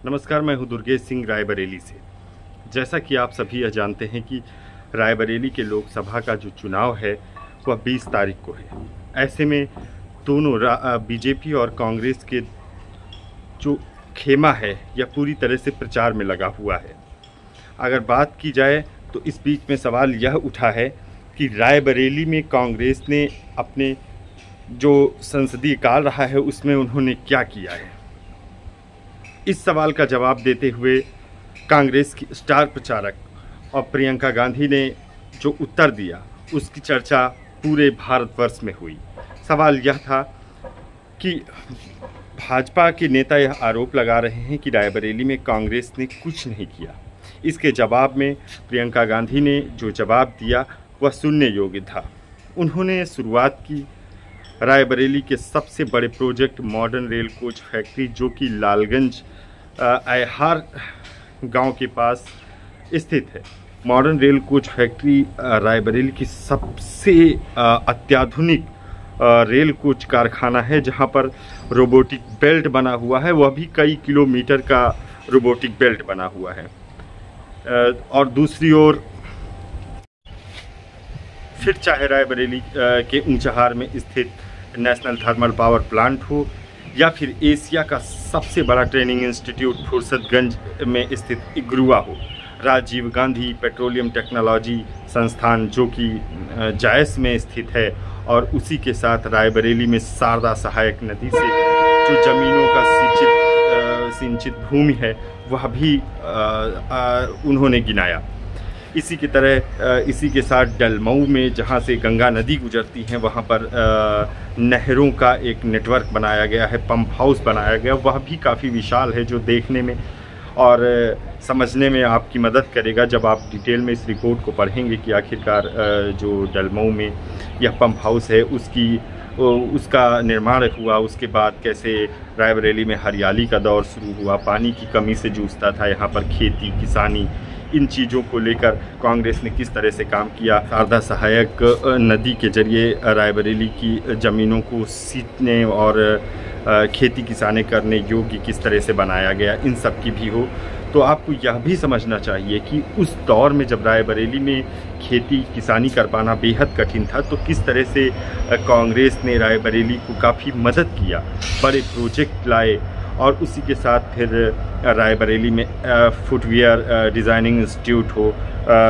नमस्कार, मैं हूं दुर्गेश सिंह रायबरेली से। जैसा कि आप सभी यह जानते हैं कि रायबरेली के लोकसभा का जो चुनाव है वह 20 तारीख को है। ऐसे में दोनों बीजेपी और कांग्रेस के जो खेमा है यह पूरी तरह से प्रचार में लगा हुआ है। अगर बात की जाए तो इस बीच में सवाल यह उठा है कि रायबरेली में कांग्रेस ने अपने जो संसदीय काल रहा है उसमें उन्होंने क्या किया है। इस सवाल का जवाब देते हुए कांग्रेस की स्टार प्रचारक और प्रियंका गांधी ने जो उत्तर दिया उसकी चर्चा पूरे भारतवर्ष में हुई। सवाल यह था कि भाजपा के नेता यह आरोप लगा रहे हैं कि रायबरेली में कांग्रेस ने कुछ नहीं किया। इसके जवाब में प्रियंका गांधी ने जो जवाब दिया वह सुनने योग्य था। उन्होंने शुरुआत की रायबरेली के सबसे बड़े project modern rail coach factory, जो कि लालगंज अयहार गांव के पास स्थित है। Modern rail coach factory Raebareli की सबसे अत्याधुनिक रेल कोच कारखाना है, जहां पर रोबोटिक बेल्ट बना हुआ है, वह भी कई किलोमीटर का रोबोटिक बेल्ट बना हुआ है। और दूसरी ओर फिर चाहे रायबरेली के ऊंचाहार में स्थित नेशनल थर्मल पावर प्लांट हो या फिर एशिया का सबसे बड़ा ट्रेनिंग इंस्टीट्यूट फुर्सतगंज में स्थित इग्रुआ हो, राजीव गांधी पेट्रोलियम टेक्नोलॉजी संस्थान जो कि जायस में स्थित है, और उसी के साथ रायबरेली में शारदा सहायक नदी से जो जमीनों का सिंचित भूमि है वह भी उन्होंने गिनाया। इसी की तरह इसी के साथ डलमऊ में जहाँ से गंगा नदी गुजरती हैं वहाँ पर नहरों का एक नेटवर्क बनाया गया है, पंप हाउस बनाया गया, वह भी काफ़ी विशाल है, जो देखने में और समझने में आपकी मदद करेगा जब आप डिटेल में इस रिपोर्ट को पढ़ेंगे कि आखिरकार जो डलमऊ में यह पंप हाउस है उसका निर्माण हुआ, उसके बाद कैसे रायबरेली में हरियाली का दौर शुरू हुआ, पानी की कमी से जूझता था यहाँ पर खेती किसानी, इन चीज़ों को लेकर कांग्रेस ने किस तरह से काम किया। शारदा सहायक नदी के जरिए रायबरेली की ज़मीनों को सींचने और खेती किसानी करने योग्य किस तरह से बनाया गया, इन सब की भी हो। तो आपको यह भी समझना चाहिए कि उस दौर में जब रायबरेली में खेती किसानी कर पाना बेहद कठिन था, तो किस तरह से कांग्रेस ने रायबरेली को काफ़ी मदद किया, बड़े प्रोजेक्ट लाए। और उसी के साथ फिर रायबरेली में फुटवियर डिज़ाइनिंग इंस्टीट्यूट हो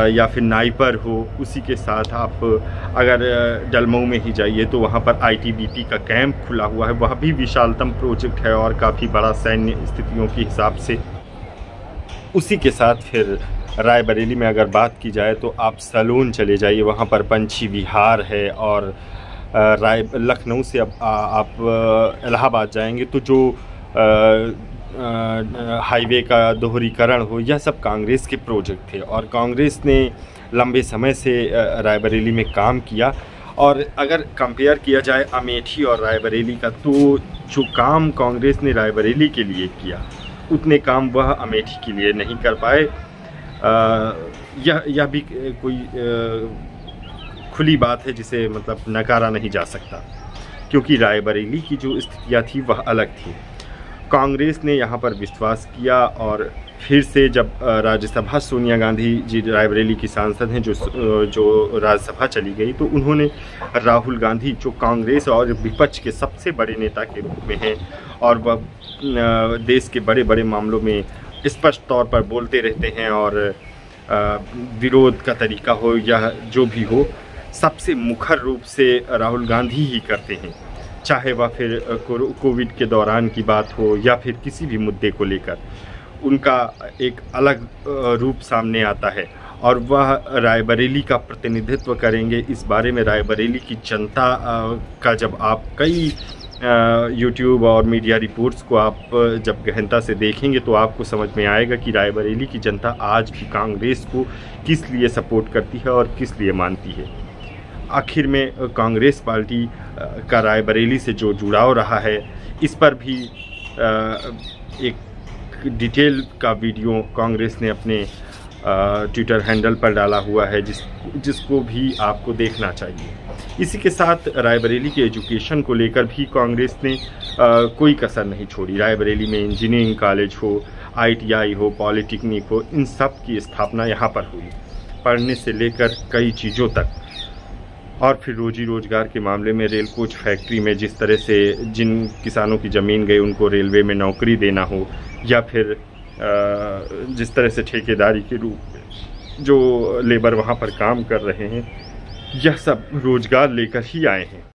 या फिर नाइपर हो, उसी के साथ आप अगर डलमऊ में ही जाइए तो वहाँ पर आईटीबीपी का कैंप खुला हुआ है, वह भी विशालतम प्रोजेक्ट है और काफ़ी बड़ा सैन्य स्थितियों के हिसाब से। उसी के साथ फिर रायबरेली में अगर बात की जाए तो आप सैलून चले जाइए, वहाँ पर पंछी विहार है, और लखनऊ से अब आप इलाहाबाद जाएंगे तो जो हाईवे का दोहरीकरण हो, यह सब कांग्रेस के प्रोजेक्ट थे और कांग्रेस ने लंबे समय से रायबरेली में काम किया। और अगर कंपेयर किया जाए अमेठी और रायबरेली का, तो जो काम कांग्रेस ने रायबरेली के लिए किया उतने काम वह अमेठी के लिए नहीं कर पाए। यह भी कोई खुली बात है जिसे मतलब नकारा नहीं जा सकता, क्योंकि रायबरेली की जो स्थितियाँ थी वह अलग थी। कांग्रेस ने यहाँ पर विश्वास किया और फिर से जब राज्यसभा सोनिया गांधी जी रायबरेली की सांसद हैं जो राज्यसभा चली गई, तो उन्होंने राहुल गांधी जो कांग्रेस और विपक्ष के सबसे बड़े नेता के रूप में हैं और वह देश के बड़े बड़े मामलों में स्पष्ट तौर पर बोलते रहते हैं और विरोध का तरीका हो या जो भी हो, सबसे मुखर रूप से राहुल गांधी ही करते हैं, चाहे वह फिर कोविड के दौरान की बात हो या फिर किसी भी मुद्दे को लेकर उनका एक अलग रूप सामने आता है और वह रायबरेली का प्रतिनिधित्व करेंगे। इस बारे में रायबरेली की जनता का जब आप कई यूट्यूब और मीडिया रिपोर्ट्स को आप जब गहनता से देखेंगे तो आपको समझ में आएगा कि रायबरेली की जनता आज भी कांग्रेस को किस लिए सपोर्ट करती है और किस लिए मानती है। आखिर में कांग्रेस पार्टी का रायबरेली से जो जुड़ाव रहा है, इस पर भी एक डिटेल का वीडियो कांग्रेस ने अपने ट्विटर हैंडल पर डाला हुआ है, जिसको भी आपको देखना चाहिए। इसी के साथ रायबरेली के एजुकेशन को लेकर भी कांग्रेस ने कोई कसर नहीं छोड़ी। रायबरेली में इंजीनियरिंग कॉलेज हो, ITI हो, पॉलिटेक्निक हो, इन सब की स्थापना यहाँ पर हुई। पढ़ने से लेकर कई चीज़ों तक। और फिर रोजी रोजगार के मामले में रेल कोच फैक्ट्री में जिस तरह से जिन किसानों की ज़मीन गई उनको रेलवे में नौकरी देना हो, या फिर जिस तरह से ठेकेदारी के रूप में जो लेबर वहाँ पर काम कर रहे हैं, यह सब रोजगार लेकर ही आए हैं।